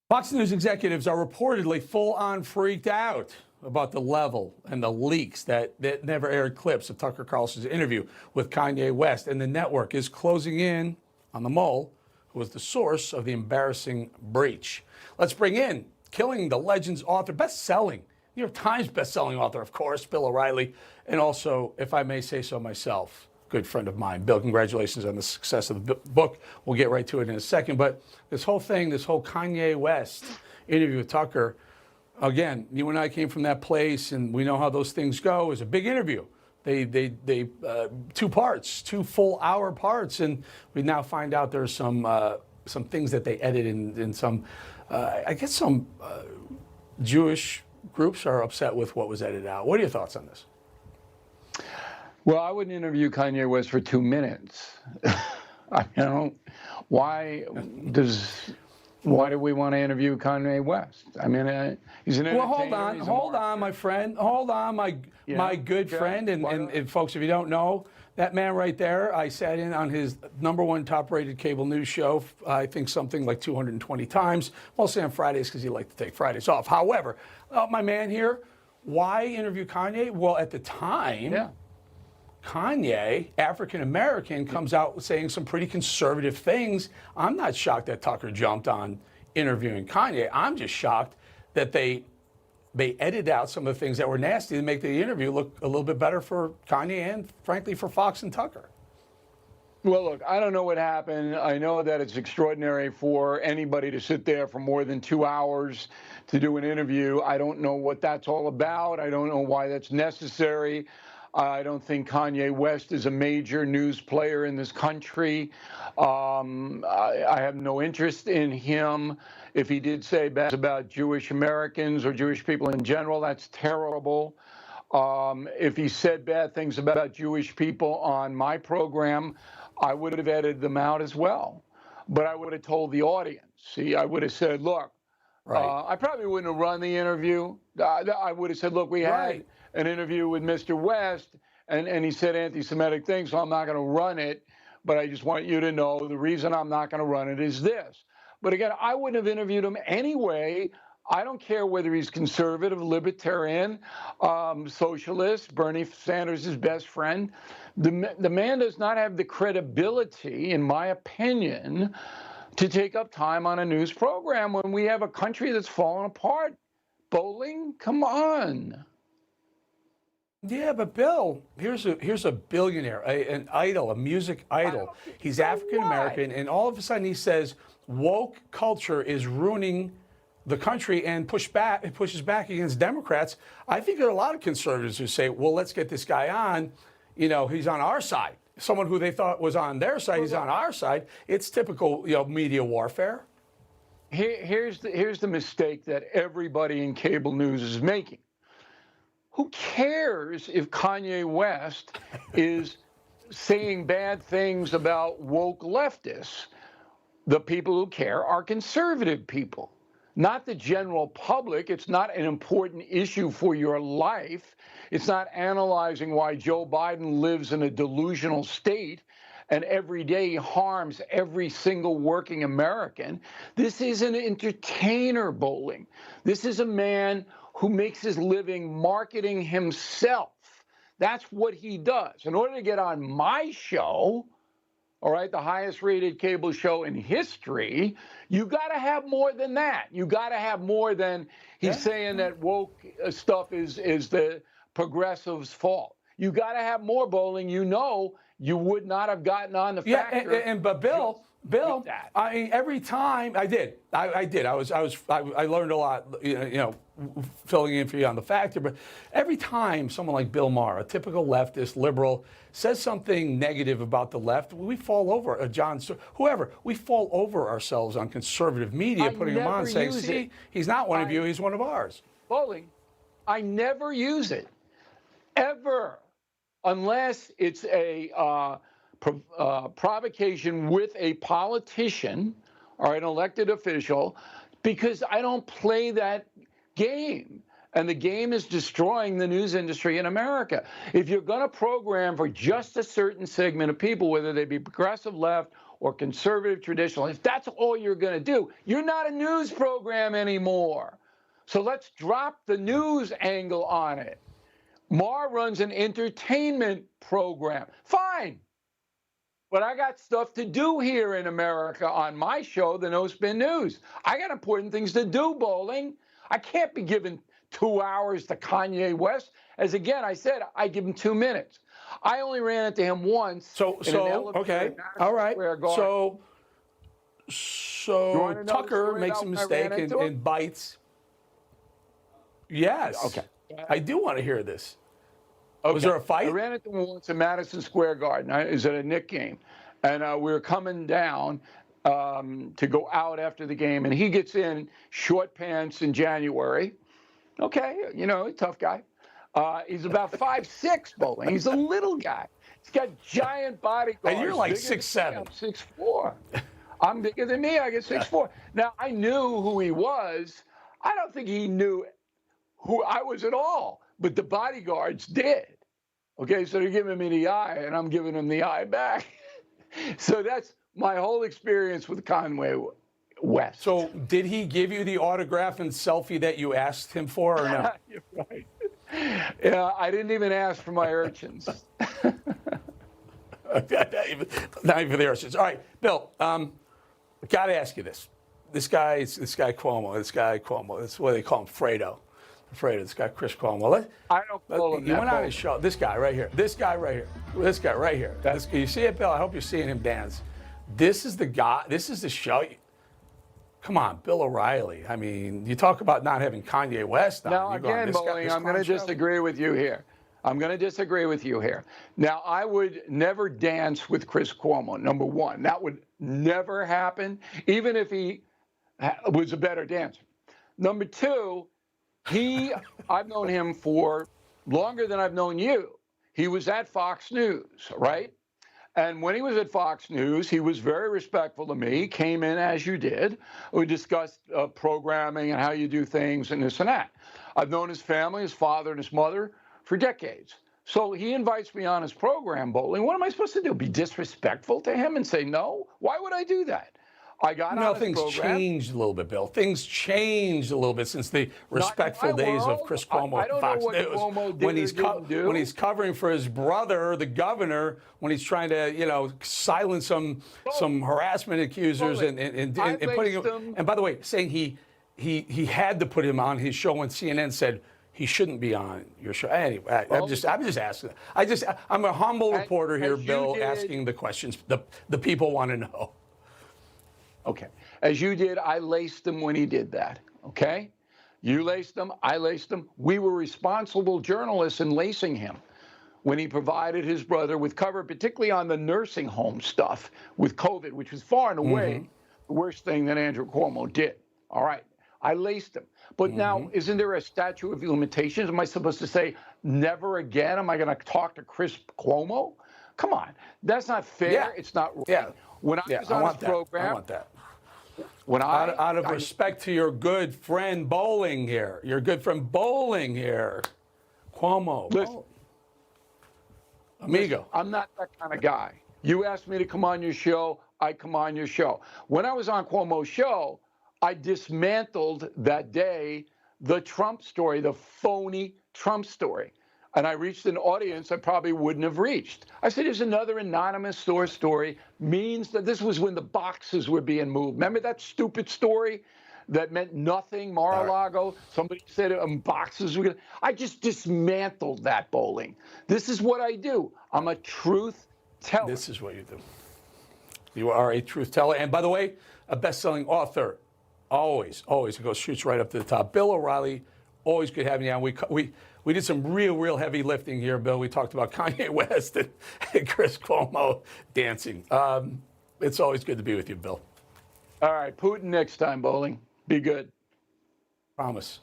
Fox News executives are reportedly full-on freaked out about the level and the leaks that never aired clips of Tucker Carlson's interview with Kanye West. And the network is closing in on the mole who was the source of the embarrassing breach. Let's bring in Killing the Legends author, best-selling, New York Times best-selling author, of course, Bill O'Reilly, and also, if I may say so myself, good friend of mine. Bill, congratulations on the success of the book. We'll get right to it in a second. But this whole thing, this whole Kanye West interview with Tucker, again, you and I came from that place, and we know how those things go. It was a big interview. They 2 parts, 2 full-hour parts, and we now find out there's some things that they edited in some, I guess some Jewish groups are upset with what was edited out. What are your thoughts on this? Well, I wouldn't interview Kanye West for 2 minutes. I don't. Why do we want to interview Kanye West? I mean, he's an entertainer. Well, hold on, my friend. Hold on, my good friend. And folks, if you don't know, that man right there, I sat in on his #1 top-rated cable news show, I think something like 220 times, mostly on Fridays because he liked to take Fridays off. However, my man here, why interview Kanye? Well, at the time, Kanye, African-American, comes out saying some pretty conservative things. I'm not shocked that Tucker jumped on interviewing Kanye. I'm just shocked that they edited out some of the things that were nasty to make the interview look a little bit better for Kanye and, frankly, for Fox and Tucker. Well, look, I don't know what happened. I know that it's extraordinary for anybody to sit there for more than 2 hours to do an interview. I don't know what that's all about. I don't know why that's necessary. I don't think Kanye West is a major news player in this country. I have no interest in him. If he did say bad about Jewish Americans or Jewish people in general, that's terrible. If he said bad things about Jewish people on my program, I would have edited them out as well. But I would have told the audience. See, I would have said, look, I probably wouldn't have run the interview. I would have said, look, we had an interview with Mr. West, and he said anti-Semitic things, so I'm not going to run it. But I just want you to know the reason I'm not going to run it is this. But again, I wouldn't have interviewed him anyway. I don't care whether he's conservative, libertarian, socialist, Bernie Sanders' best friend. The man does not have the credibility, in my opinion, to take up time on a news program when we have a country that's falling apart. Bolling, come on. Yeah, but Bill, here's a billionaire, an idol, a music idol. He's African American, and all of a sudden he says woke culture is ruining the country and pushes back against Democrats. I think there are a lot of conservatives who say, well, let's get this guy on. You know, he's on our side. Someone who they thought was on their side, he's on our side. It's typical, media warfare. Here's the mistake that everybody in cable news is making. Who cares if Kanye West is saying bad things about woke leftists? The people who care are conservative people, not the general public. It's not an important issue for your life. It's not analyzing why Joe Biden lives in a delusional state and every day harms every single working American. This is an entertainer, Bolling. This is a man who makes his living marketing himself. That's what he does. In order to get on my show, all right, the highest rated cable show in history, you got to have more than that. You got to have more than he's saying that woke stuff is the progressives' fault. You got to have more, Bolling. You know, you would not have gotten on the factor. But Bill, I mean, every time I did. I learned a lot, filling in for you on the factor. But every time someone like Bill Maher, a typical leftist, liberal, says something negative about the left, we fall over. John Stewart, whoever, we fall over ourselves on conservative media, putting him on, saying, "See, he's not one of you; he's one of ours." Bolling, I never use it, ever, unless it's a provocation with a politician or an elected official, because I don't play that game. And the game is destroying the news industry in America. If you're going to program for just a certain segment of people, whether they be progressive left or conservative traditional, if that's all you're going to do, you're not a news program anymore. So let's drop the news angle on it. Maher runs an entertainment program. Fine. But I got stuff to do here in America on my show, the No Spin News. I got important things to do, Bolling. I can't be giving 2 hours to Kanye West. As again, I said, I give him 2 minutes. I only ran into him once. Okay, all right. So Tucker makes a mistake and bites. Yes. Okay. I do want to hear this. Okay. Was there a fight? I ran into him once in Madison Square Garden. It was at a Knicks game. And we were coming down to go out after the game. And he gets in short pants in January. Okay, you know, tough guy. He's about 5'6", Bolling. He's a little guy. He's got giant bodyguards. And you're like 6'7". I'm 6'4". I'm bigger than me. I get 6'4". Now, I knew who he was. I don't think he knew who I was at all. But the bodyguards did. Okay, so they're giving me the eye, and I'm giving them the eye back. So that's my whole experience with Kanye West. So did he give you the autograph and selfie that you asked him for, or no? You're right. Yeah, I didn't even ask for my urchins. not even for the urchins. All right, Bill, got to ask you this. This guy Cuomo, that's what they call him, Fredo. This guy, Chris Cuomo. I don't call him that. He went on his show. This guy right here. You see it, Bill? I hope you're seeing him dance. This is the guy. This is the show. Come on, Bill O'Reilly. I mean, you talk about not having Kanye West on. Now, again, Bolling, I'm going to disagree with you here. Now, I would never dance with Chris Cuomo, number one. That would never happen, even if he was a better dancer. Number two, I've known him for longer than I've known you. He was at Fox News, right? And when he was at Fox News, he was very respectful to me, came in as you did. We discussed programming and how you do things and this and that. I've known his family, his father and his mother for decades. So he invites me on his program, Bolling. What am I supposed to do? Be disrespectful to him and say no? Why would I do that? I got on his things program. Changed a little bit, Bill. Things changed a little bit since the respectful days of Chris Cuomo at Fox News. When he's covering for his brother, the governor, when he's trying to, silence some harassment accusers and putting him. And by the way, saying he had to put him on his show when CNN said he shouldn't be on your show. Anyway, I'm just asking. I'm a humble reporter here, Bill, asking the questions the people want to know. Okay. As you did, I laced him when he did that. Okay? You laced him, I laced him. We were responsible journalists in lacing him when he provided his brother with cover, particularly on the nursing home stuff with COVID, which was far and away the worst thing that Andrew Cuomo did. All right. I laced him. But now, isn't there a statute of limitations? Am I supposed to say, never again am I going to talk to Chris Cuomo? Come on. That's not fair. Yeah. It's not right. Yeah. When I was on his program, I want that. Out of respect to your good friend Bolling here, Cuomo. Listen, amigo. Listen, I'm not that kind of guy. You asked me to come on your show, I come on your show. When I was on Cuomo's show, I dismantled that day the Trump story, the phony Trump story. And I reached an audience I probably wouldn't have reached. I said, there's another anonymous source story, means that this was when the boxes were being moved. Remember that stupid story that meant nothing, Mar-a-Lago? Somebody said boxes were going to... I just dismantled that, Bolling. This is what I do. I'm a truth teller. This is what you do. You are a truth teller. And by the way, a best-selling author. Always. It shoots right up to the top. Bill O'Reilly, always good having you on. We did some real heavy lifting here, Bill. We talked about Kanye West and Chris Cuomo dancing. It's always good to be with you, Bill. All right, Putin next time, Bolling. Be good. Promise.